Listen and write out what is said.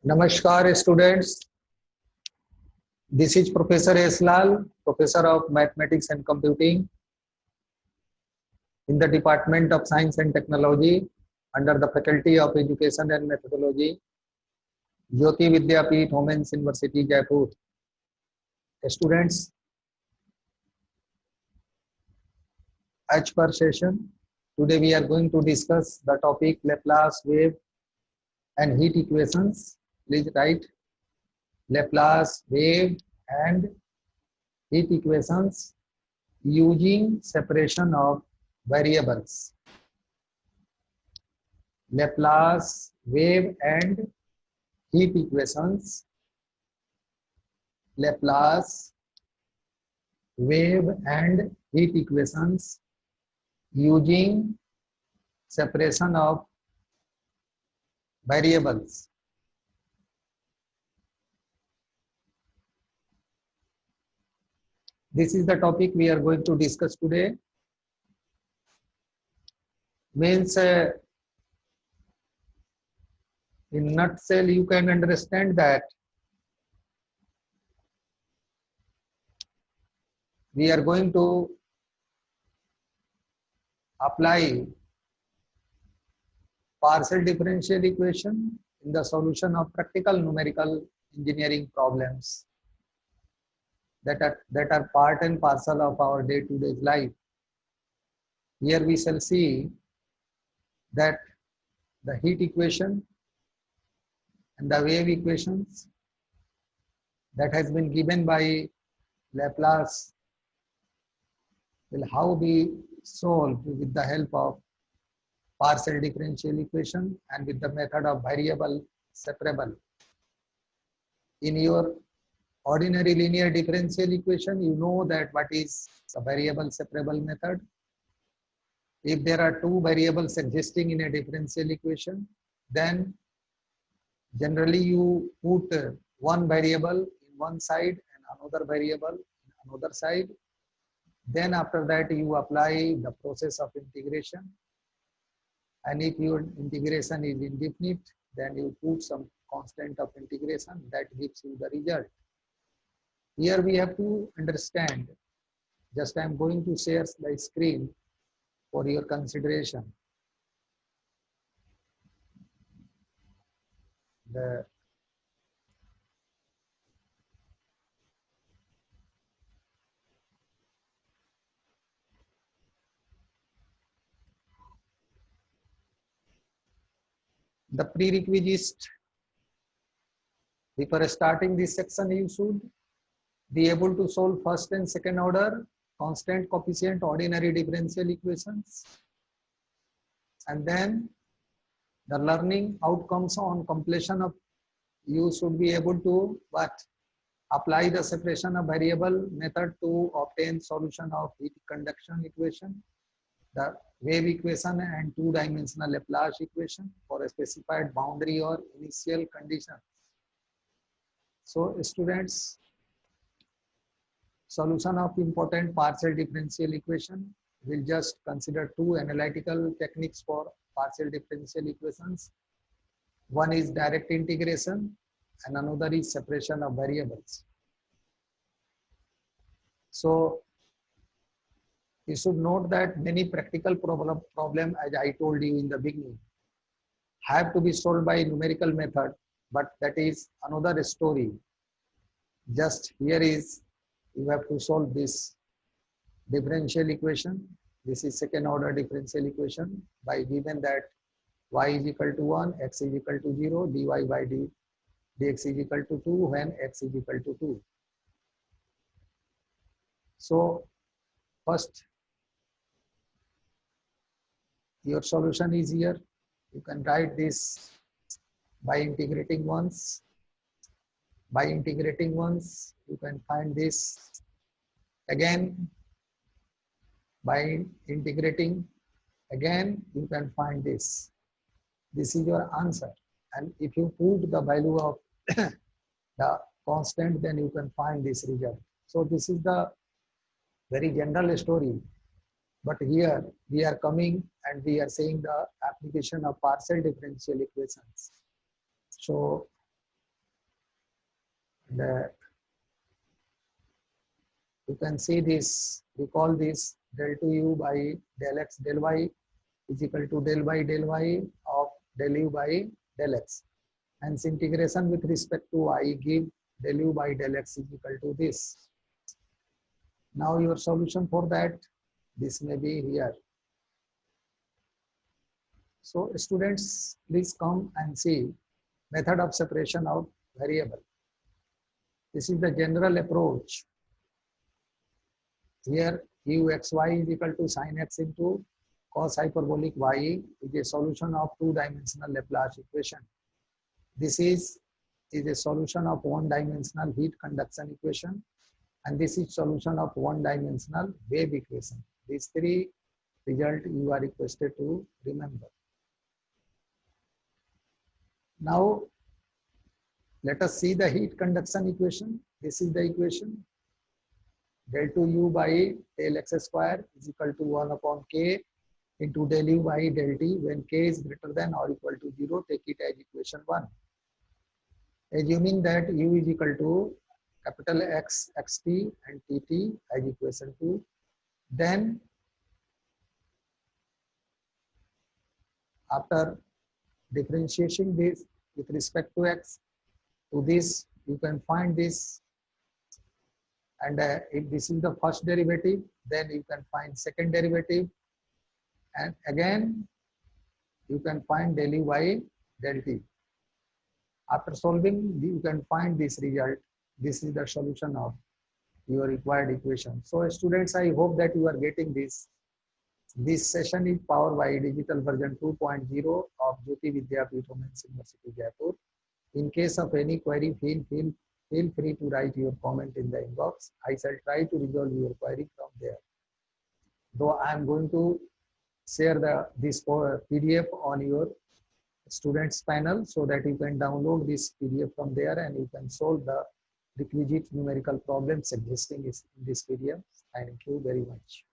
Namaskar students, this is Professor S. Lal, Professor of Mathematics and Computing in the Department of Science and Technology under the Faculty of Education and Methodology, Jyoti Vidyapeeth, Women's University, Jaipur. Students, as per session, today we are going to discuss the topic Laplace wave and heat equations. Please write Laplace wave and heat equations using separation of variables. Laplace wave and heat equations. Laplace wave and heat equations using separation of variables. This is the topic we are going to discuss today. Means in nutshell, you can understand that we are going to apply partial differential equation in the solution of practical numerical engineering problems that are part and parcel of our day-to-day life. Here we shall see that the heat equation and the wave equations that has been given by Laplace will how be solved with the help of partial differential equation and with the method of variable separable. In your ordinary linear differential equation, you know that what is the variable separable method. If there are two variables existing in a differential equation, then generally you put one variable in one side and another variable in another side. Then after that you apply the process of integration. And if your integration is indefinite, then you put some constant of integration that gives you the result. Here we have to understand, just I am going to share the screen for your consideration. The prerequisite before starting this section, you should be able to solve first and second order constant coefficient ordinary differential equations, and then the learning outcomes on completion of you should be able to apply the separation of variable method to obtain solution of heat conduction equation, the wave equation and two-dimensional Laplace equation for a specified boundary or initial conditions. So students, solution of important partial differential equation, we'll just consider two analytical techniques for partial differential equations. One is direct integration and another is separation of variables. So you should note that many practical problem, as I told you in the beginning, have to be solved by numerical method, but that is another story. Just here is, you have to solve this differential equation. This is second order differential equation by given that y is equal to 1, x is equal to 0, dy by dx is equal to 2 when x is equal to 2. So first, your solution is here. You can write this by integrating once. By integrating once, you can find this again. By integrating again, you can find this. This is your answer. And if you put the value of the constant, then you can find this result. So this is the very general story. But here we are coming and we are saying the application of partial differential equations. So And you can see this, recall this del 2u by del x del y is equal to del y of del u by del x. Hence integration with respect to y give del u by del x is equal to this. Now your solution for that, this may be here. So students, please come and see method of separation of variable. This is the general approach. Here uxy is equal to sin x into cos hyperbolic y is a solution of two-dimensional Laplace equation. This is a solution of one-dimensional heat conduction equation, and this is solution of one-dimensional wave equation. These three results you are requested to remember. Now let us see the heat conduction equation. This is the equation. Del 2u by del x square is equal to 1 upon k into del u by del t. When k is greater than or equal to 0, take it as equation 1. Assuming that u is equal to capital X, xt and tt as equation 2, then after differentiating this with respect to x, to this you can find this, and if this is the first derivative, then you can find second derivative, and again you can find del u by del t. After solving, you can find this result. This is the solution of your required equation. So students, I hope that you are getting this. This session is powered by digital version 2.0 of Jyoti Vidyapeeth Women's University, Jaipur. In case of any query, feel free to write your comment in the inbox. I shall try to resolve your query from there. Though I am going to share this PDF on your students panel so that you can download this PDF from there and you can solve the requisite numerical problems existing in this PDF. Thank you very much.